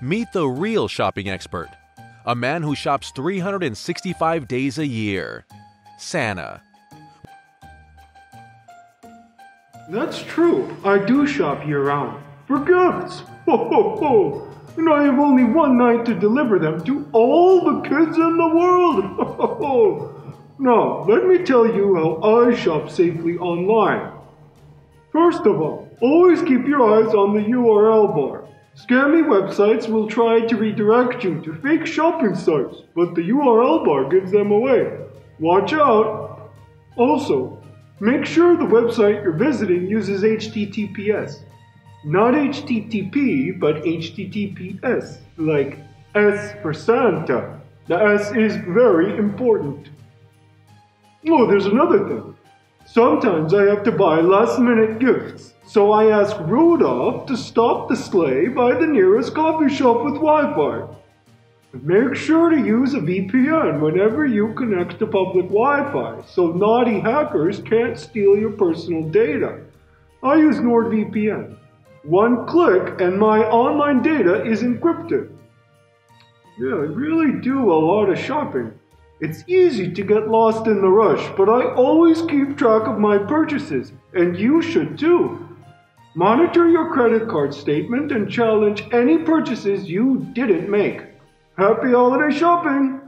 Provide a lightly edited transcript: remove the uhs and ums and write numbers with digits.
Meet the real shopping expert, a man who shops 365 days a year, Santa. That's true. I do shop year-round. For gifts! Ho ho ho! And I have only one night to deliver them to all the kids in the world! Ho ho ho! Now, let me tell you how I shop safely online. First of all, always keep your eyes on the URL bar. Scammy websites will try to redirect you to fake shopping sites, but the URL bar gives them away. Watch out! Also, make sure the website you're visiting uses HTTPS. Not HTTP, but HTTPS, like S for Santa. The S is very important. Oh, there's another thing. Sometimes I have to buy last-minute gifts, so I ask Rudolph to stop the sleigh by the nearest coffee shop with Wi-Fi. Make sure to use a VPN whenever you connect to public Wi-Fi, so naughty hackers can't steal your personal data. I use NordVPN. One click and my online data is encrypted. Yeah, I really do a lot of shopping. It's easy to get lost in the rush, but I always keep track of my purchases, and you should too. Monitor your credit card statement and challenge any purchases you didn't make. Happy holiday shopping!